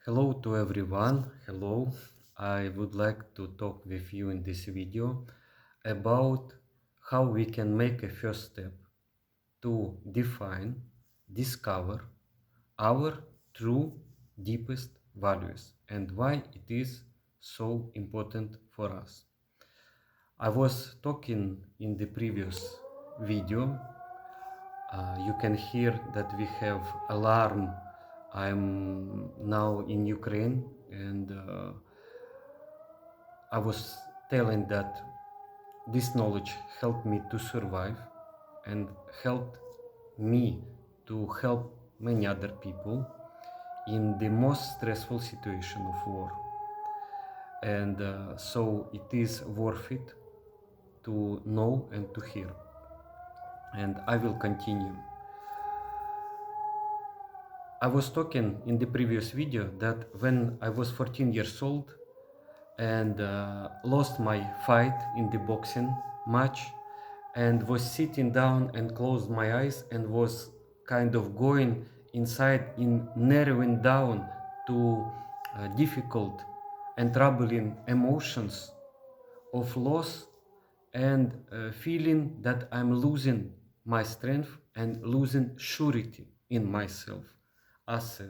Hello to everyone. Hello. I would like to talk with you in this video about how we can make a first step to define, discover our true deepest values and why it is so important for us. I was talking in the previous video. You can hear that we have alarm. I'm now in Ukraine, and I was telling that this knowledge helped me to survive and helped me to help many other people in the most stressful situation of war. And so it is worth it to know and to hear. And I will continue. I was talking in the previous video that when I was 14 years old and lost my fight in the boxing match and was sitting down and closed my eyes and was kind of going inside in narrowing down to difficult and troubling emotions of loss and feeling that I'm losing my strength and losing surety in myself as a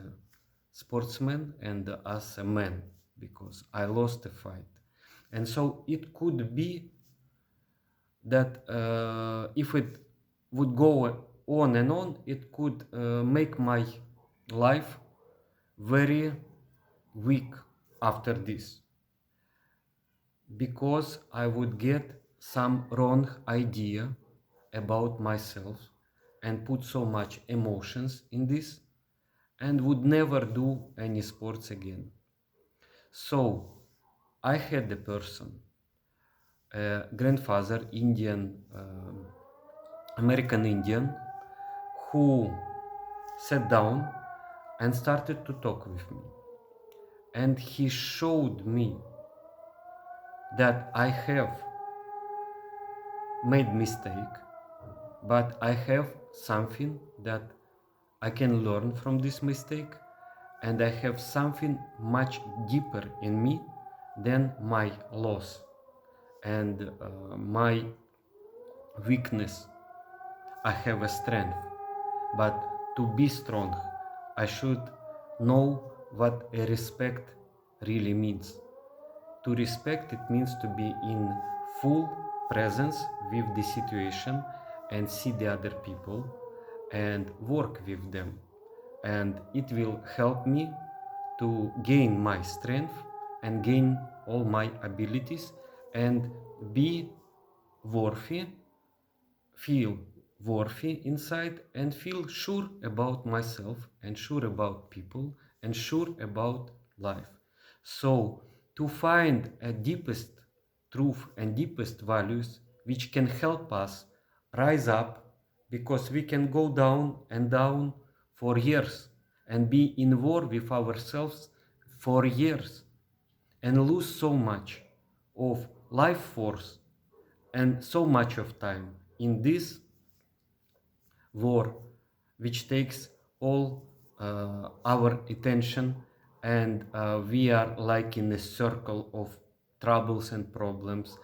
sportsman and as a man, because I lost a fight. And so it could be that if it would go on and on, it could make my life very weak after this, because I would get some wrong idea about myself and put so much emotions in this and would never do any sports again. So I had a person, a grandfather, Indian, American Indian, who sat down and started to talk with me. And he showed me that I have made mistake, but I have something that I can learn from this mistake, and I have something much deeper in me than my loss and my weakness. I have a strength, but to be strong, I should know what a respect really means. To respect, it means to be in full presence with the situation and see the other people and work with them. And it will help me to gain my strength and gain all my abilities and be worthy, feel worthy inside and feel sure about myself and sure about people and sure about life. So to find a deepest truth and deepest values which can help us rise up, because we can go down and down for years and be in war with ourselves for years and lose so much of life force and so much of time in this war, which takes all our attention, and we are like in a circle of troubles and problems,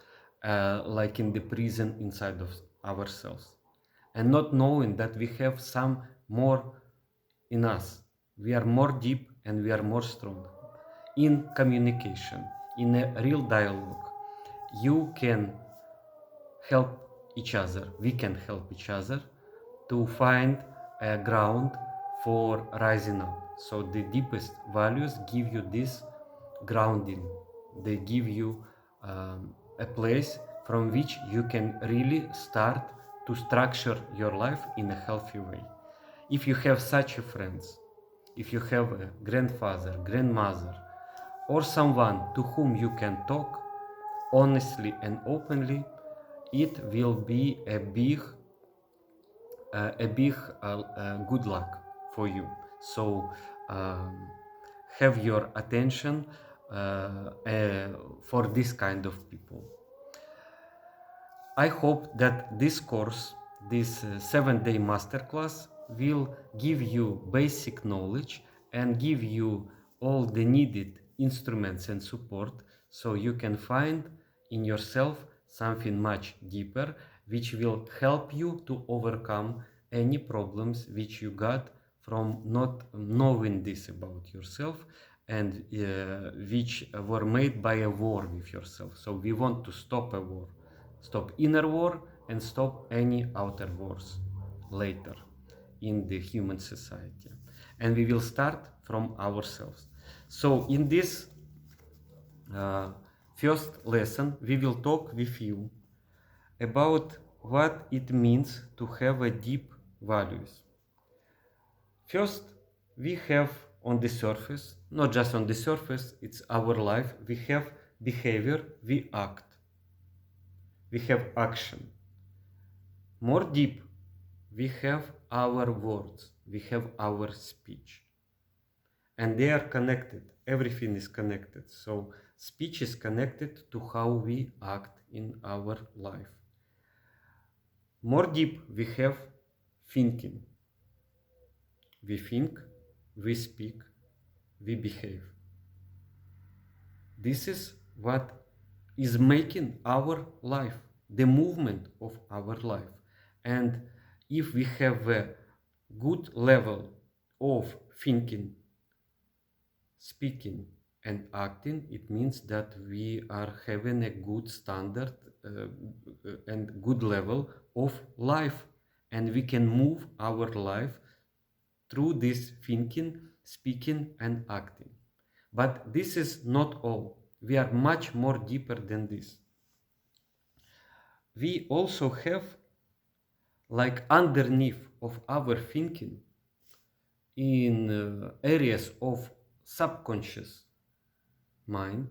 like in the prison inside of ourselves, and not knowing that we have some more in us. We are more deep and we are more strong in communication, in a real dialogue. You can help each other, we can help each other to find a ground for rising up. So the deepest values give you this grounding. They give you a place from which you can really start to structure your life in a healthy way. If you have such a friends, if you have a grandfather, grandmother, or someone to whom you can talk honestly and openly, it will be a big good luck for you. So have your attention for this kind of people. I hope that this course, this 7-day masterclass, will give you basic knowledge and give you all the needed instruments and support, so you can find in yourself something much deeper which will help you to overcome any problems which you got from not knowing this about yourself, and which were made by a war with yourself. So we want to stop a war, stop inner war, and stop any outer wars later in the human society. And we will start from ourselves. So in this uh, first lesson, we will talk with you about what it means to have a deep values. First, we have on the surface, not just on the surface, it's our life, we have behavior, we act, we have action. More deep, we have our words, we have our speech. And they are connected, everything is connected. So speech is connected to how we act in our life. More deep, we have thinking. We think, we speak, we behave. This is what is making our life, the movement of our life. And if we have a good level of thinking, speaking, and acting, it means that we are having a good standard and good level of life, and we can move our life through this thinking, speaking, and acting. But this is not all. We are much more deeper than this. We also have, like underneath of our thinking, in areas of subconscious mind,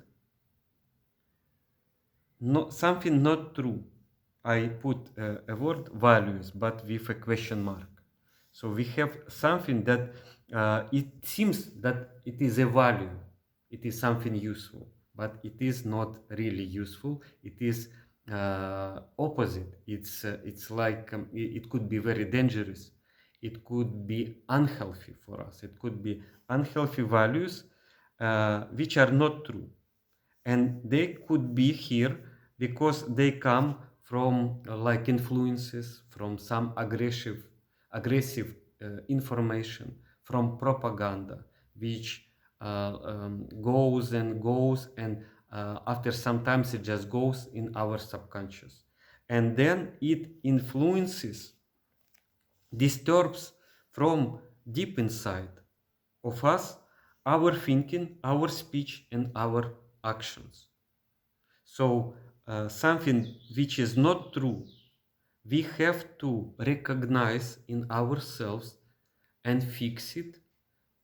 something not true. I put a word values, but with a question mark. So we have something that it seems that it is a value, it is something useful, but it is not really useful. It is opposite. It's like it could be very dangerous. It could be unhealthy for us. It could be unhealthy values which are not true, and they could be here because they come from like influences from some aggressive information, from propaganda, which goes and goes, and after sometimes it just goes in our subconscious, and then it influences, disturbs from deep inside of us our thinking, our speech, and our actions. So, something which is not true, we have to recognize in ourselves and fix it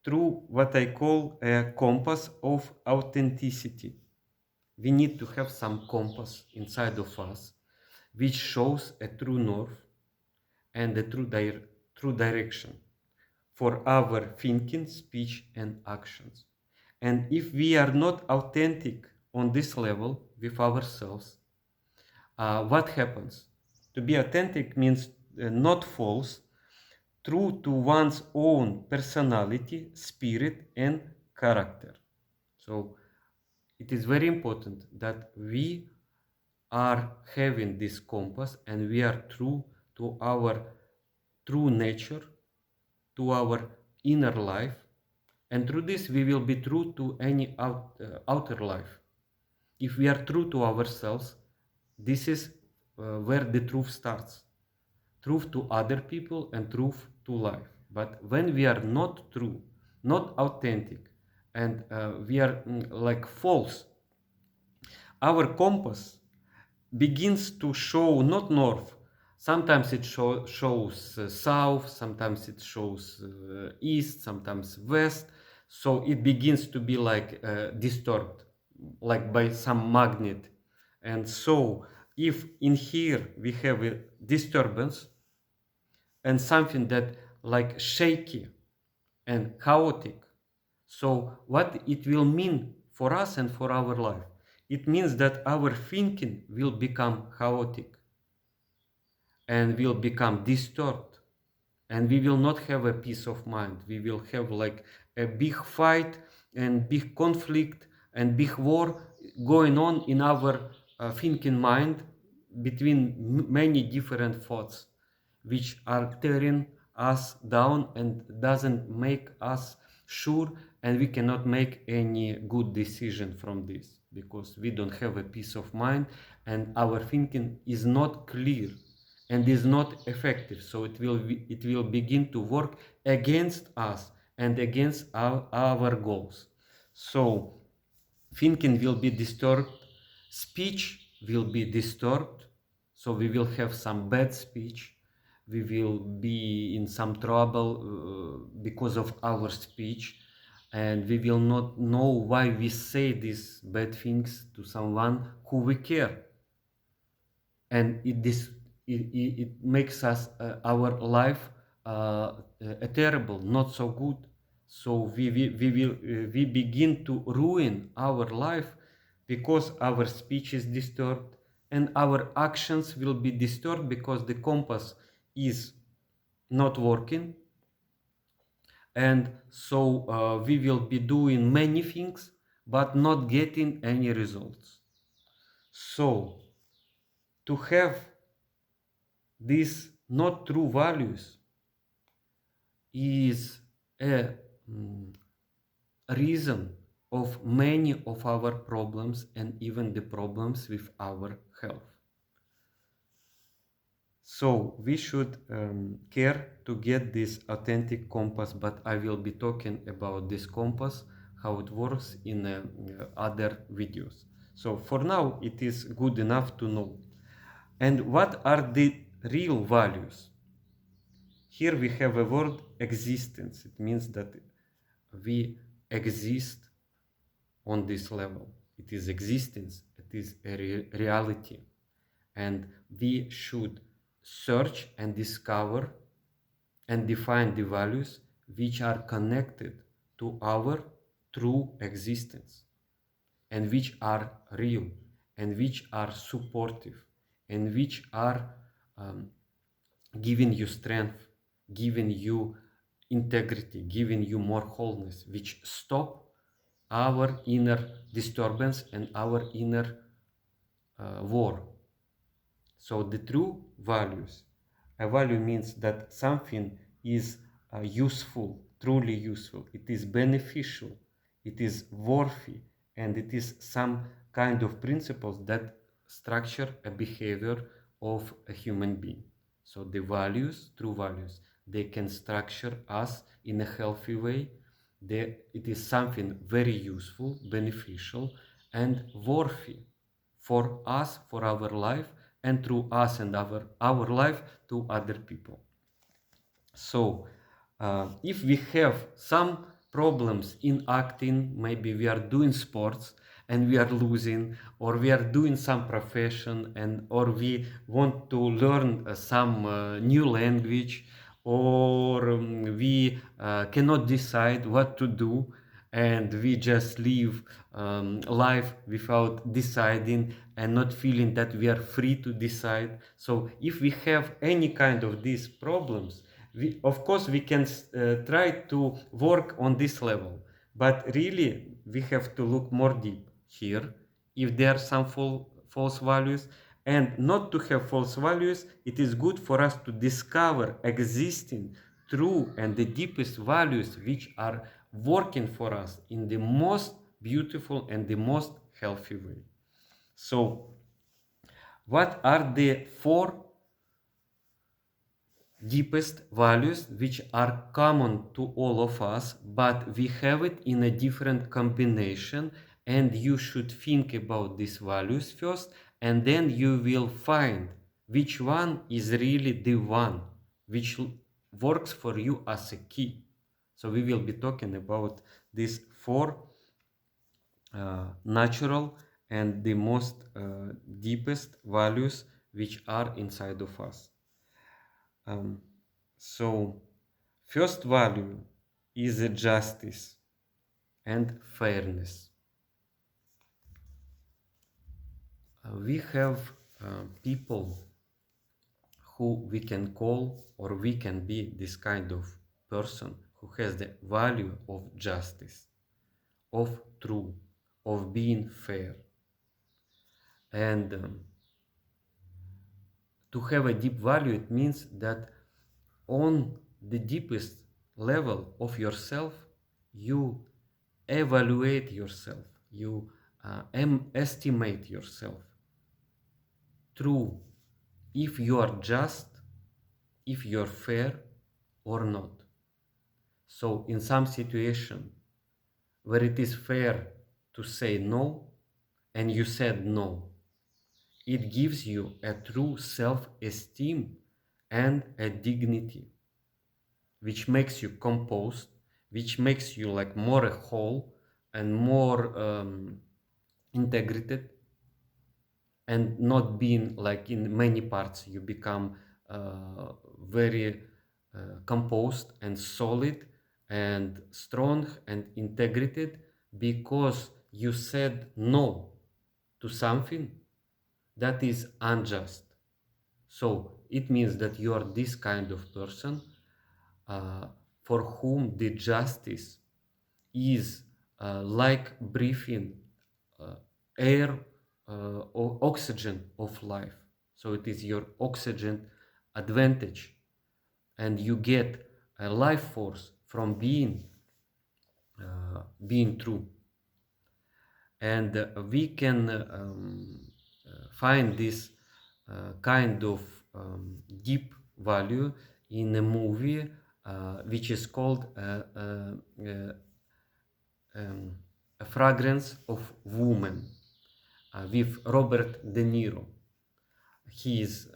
through what I call a compass of authenticity. We need to have some compass inside of us which shows a true north and a true direction for our thinking, speech, and actions. And if we are not authentic on this level with ourselves, what happens? To be authentic means not false, true to one's own personality, spirit, and character. So it is very important that we are having this compass and we are true to our true nature, to our inner life, and through this we will be true to any outer life. If we are true to ourselves, this is where the truth starts. Truth to other people and truth to life. But when we are not true, not authentic, and we are like false, our compass begins to show not north. Sometimes it shows south, sometimes it shows east, sometimes west. So it begins to be like disturbed, like by some magnet. And so if in here we have a disturbance and something that like shaky and chaotic, so what it will mean for us and for our life? It means that our thinking will become chaotic and will become disturbed, and we will not have a peace of mind. We will have like a big fight and big conflict and big war going on in our thinking mind between many different thoughts, which are tearing us down and doesn't make us sure, and we cannot make any good decision from this because we don't have a peace of mind and our thinking is not clear and is not effective, so it will begin to work against us and against our goals. So thinking will be disturbed, speech will be disturbed, so we will have some bad speech, we will be in some trouble because of our speech, and we will not know why we say these bad things to someone who we care, and it makes us our life terrible, not so good. So we begin to ruin our life because our speech is disturbed, and our actions will be disturbed because the compass is not working, and so we will be doing many things but not getting any results. So to have these not true values is a reason of many of our problems and even the problems with our health. So we should care to get this authentic compass, but I will be talking about this compass, how it works in other videos. So for now it is good enough to know. And what are the real values? Here we have a word existence. It means that we exist on this level. It is existence, it is a reality. And we should search and discover and define the values which are connected to our true existence and which are real and which are supportive and which are giving you strength, giving you integrity, giving you more wholeness, which stop our inner disturbance and our inner war. So the true values, a value means that something is useful, truly useful, it is beneficial, it is worthy, and it is some kind of principles that structure a behavior of a human being. So the values, true values, they can structure us in a healthy way. It is something very useful, beneficial, and worthy for us, for our life, and through us and our life to other people. So if we have some problems in acting, maybe we are doing sports and we are losing, or we are doing some profession, and or we want to learn some new language, or we cannot decide what to do, and we just live life without deciding and not feeling that we are free to decide. So if we have any kind of these problems, of course we can try to work on this level, but really we have to look more deep here if there are some false values. And not to have false values, it is good for us to discover existing true and the deepest values which are working for us in the most beautiful and the most healthy way. So what are the four deepest values which are common to all of us, but we have it in a different combination? And you should think about these values first, and then you will find which one is really the one which works for you as a key. So we will be talking about these four natural and the most deepest values which are inside of us. So first value is justice and fairness. We have people who we can call, or we can be this kind of person who has the value of justice, of true, of being fair. And to have a deep value, it means that on the deepest level of yourself, you evaluate yourself, you estimate yourself through if you are just, if you're fair or not. So in some situation where it is fair to say no and you said no, it gives you a true self-esteem and a dignity, which makes you composed, which makes you like more a whole and more integrated, and not being like in many parts. You become very composed and solid and strong and integrated because you said no to something that is unjust. So it means that you are this kind of person uh, for whom the justice is like breathing uh, air or oxygen of life. So it is your oxygen advantage, and you get a life force from being true. And we can find this kind of deep value in a movie which is called um, A Fragrance of Woman with Robert De Niro. He is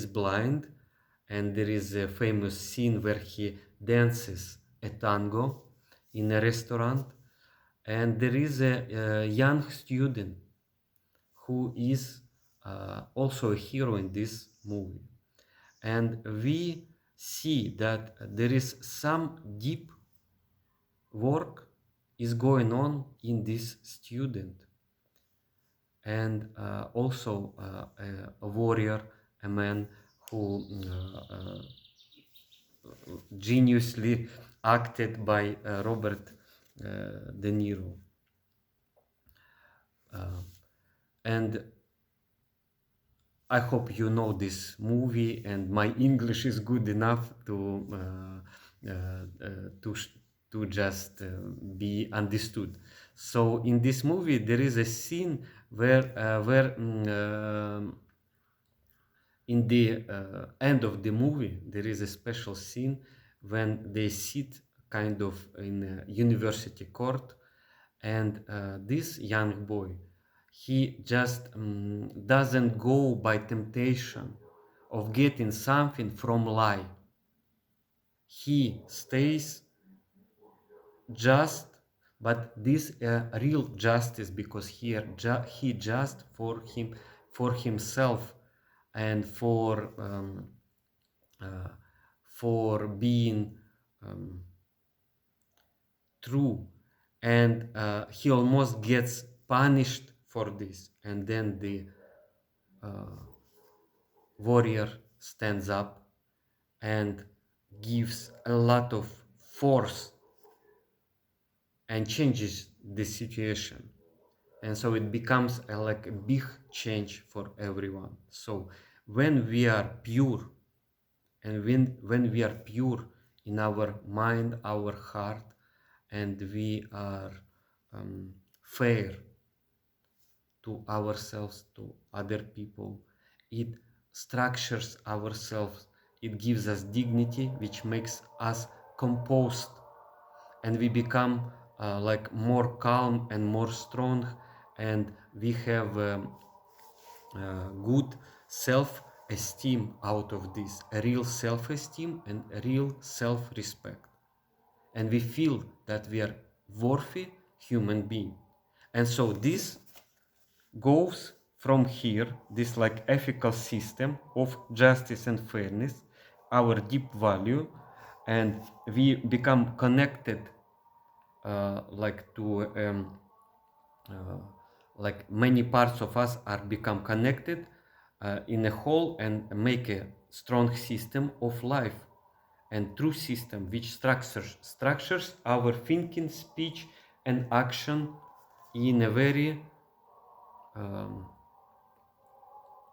blind, and there is a famous scene where he dances a tango in a restaurant, and there is a young student who is also a hero in this movie, and we see that there is some deep work is going on in this student, and also a warrior, a man who geniusly acted by Robert De Niro. And I hope you know this movie, and my English is good enough to just be understood. So in this movie, there is a scene where in the end of the movie, there is a special scene when they sit kind of in a university court, and this young boy, he just doesn't go by temptation of getting something from lie. He stays just, but this real justice, because here he just for himself and uh, for being true, and he almost gets punished for this, and then the warrior stands up and gives a lot of force and changes the situation, and so it becomes like a big change for everyone. So when we are pure, and when we are pure in our mind, our heart, and we are fair to ourselves, to other people, it structures ourselves, it gives us dignity, which makes us composed, and we become like more calm and more strong, and we have good self-esteem out of this, a real self-esteem and a real self-respect, and we feel that we are worthy human being. And so this goes from here, this like ethical system of justice and fairness, our deep value, and we become connected like to uh, like many parts of us are become connected in a whole and make a strong system of life, and true system which structures our thinking, speech, and action in a very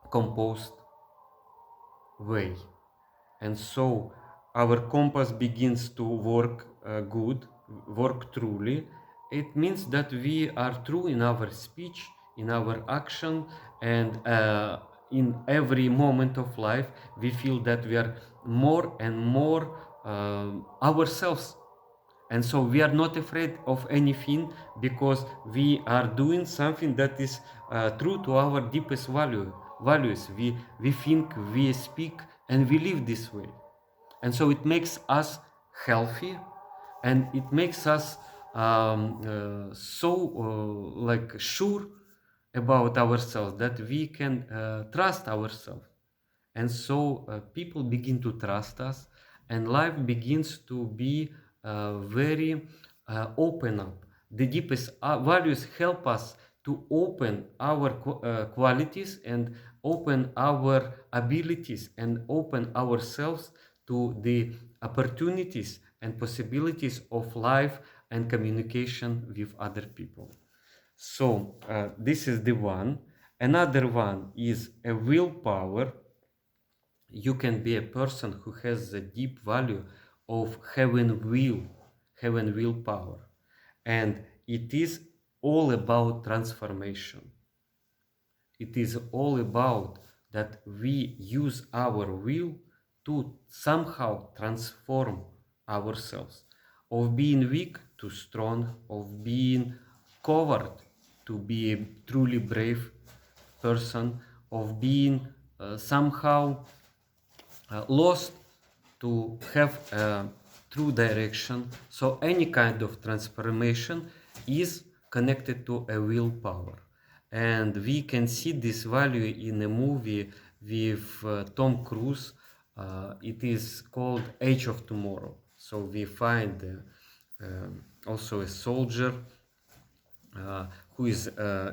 composed way. And so our compass begins to work work truly. It means that we are true in our speech, in our action, and in every moment of life we feel that we are more and more ourselves. And so we are not afraid of anything because we are doing something that is true to our deepest values. We think, we speak, and we live this way. And so it makes us healthy, and it makes us like sure about ourselves that we can trust ourselves. And so people begin to trust us, and life begins to be very open up. The deepest values help us to open our qualities and open our abilities and open ourselves to the opportunities and possibilities of life and communication with other people. So this is the one. Another one is a willpower. You can be a person who has the deep value of having willpower, and it is all about transformation. It is all about that we use our will to somehow transform ourselves, of being weak to strong, of being coward to be a truly brave person, of being somehow lost to have a true direction. So any kind of transformation is connected to a willpower. And we can see this value in a movie with Tom Cruise. It is called Age of Tomorrow. So we find also a soldier who is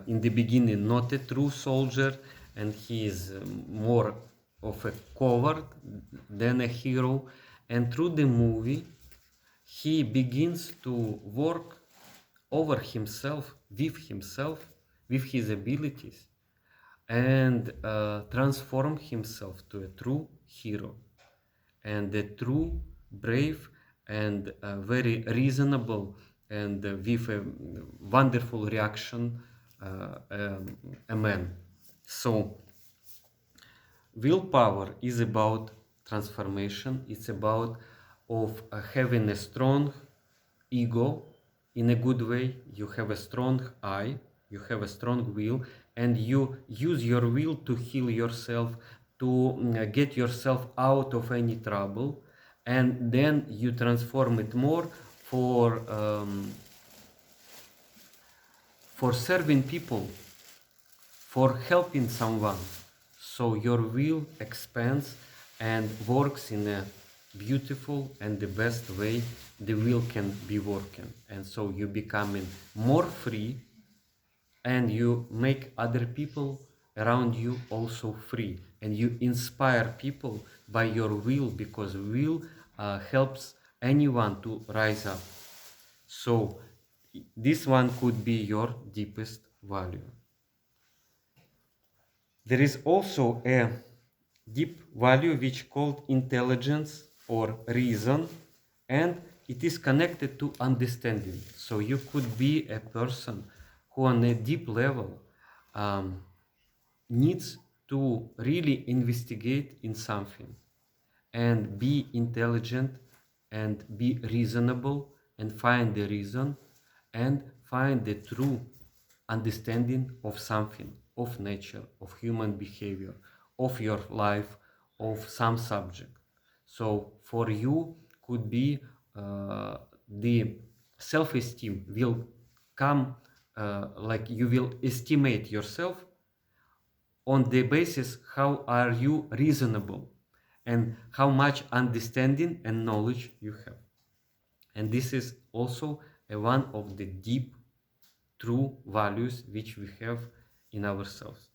in the beginning not a true soldier, and he is more of a coward than a hero. And through the movie he begins to work over himself, with his abilities, and transform himself to a true hero and a true brave and very reasonable and with a wonderful reaction a man. So willpower is about transformation. It's about of having a strong ego in a good way. You have a strong I, you have a strong will, and you use your will to heal yourself, to get yourself out of any trouble, and then you transform it more for serving people, for helping someone. So your will expands and works in a beautiful and the best way the will can be working. And so you becoming more free, and you make other people around you also free, and you inspire people by your will, because will helps anyone to rise up. So this one could be your deepest value. There is also a deep value which called intelligence or reason, and it is connected to understanding. So you could be a person who on a deep level needs to really investigate in something and be intelligent and be reasonable and find the reason and find the true understanding of something, of nature, of human behavior, of your life, of some subject. So for you could be the self-esteem will come like you will estimate yourself on the basis how are you reasonable and how much understanding and knowledge you have. And this is also one of the deep true values which we have in ourselves.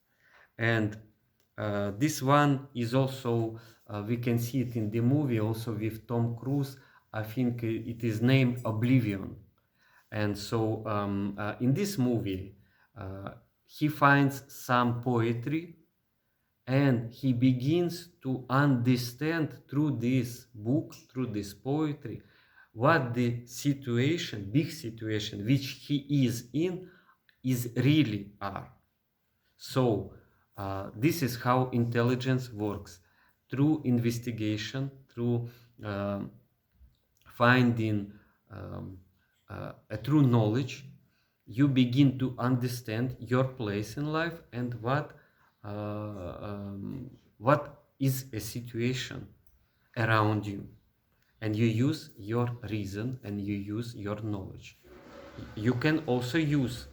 And This one is also, we can see it in the movie also with Tom Cruise. I think it is named Oblivion. And so in this movie, he finds some poetry and he begins to understand through this book, through this poetry, what the situation, big situation, which he is in, is really are. So this is how intelligence works, through investigation, through um, finding a true knowledge. You begin to understand your place in life and what is a situation around you, and you use your reason and you use your knowledge. You can also use,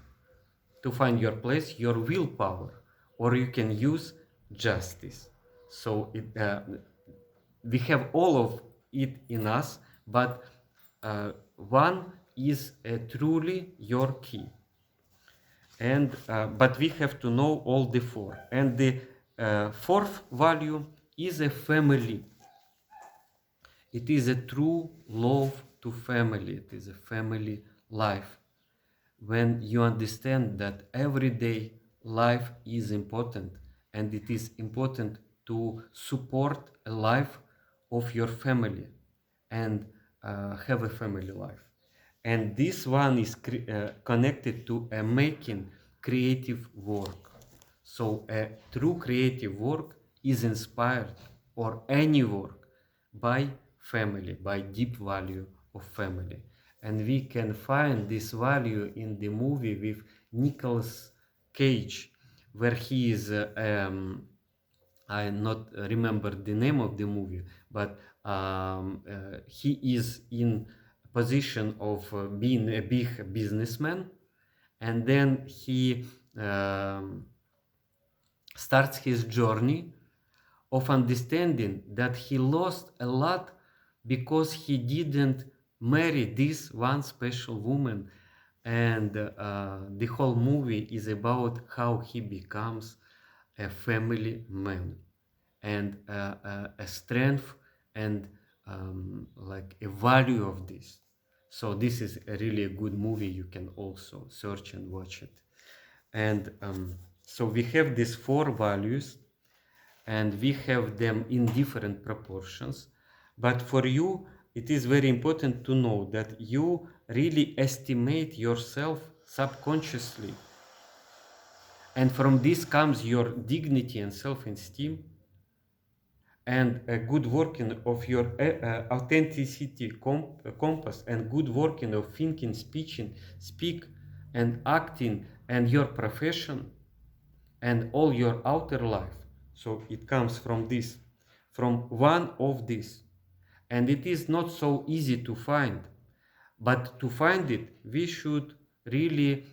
to find your place, your willpower, or you can use justice. So we have all of it in us, but one is truly your key. And but we have to know all the four. And the fourth value is a family. It is a true love to family. It is a family life. When you understand that everyday life is important, and it is important to support a life of your family and have a family life. And this one is connected to a making creative work. So a true creative work is inspired, or any work, by family, by deep value of family. And we can find this value in the movie with Nicolas Cage, where he is I not remember the name of the movie, but he is in position of being a big businessman, and then he starts his journey of understanding that he lost a lot because he didn't marry this one special woman. And the whole movie is about how he becomes a family man, and a strength, and like a value of this. So this is really a good movie. You can also search and watch it. And so we have these four values, and we have them in different proportions. But for you, it is very important to know that you really estimate yourself subconsciously. And from this comes your dignity and self-esteem, and a good working of your authenticity compass, and good working of thinking, speak and acting, and your profession, and all your outer life. So it comes from this, from one of these. And it is not so easy to find, but to find it, we should really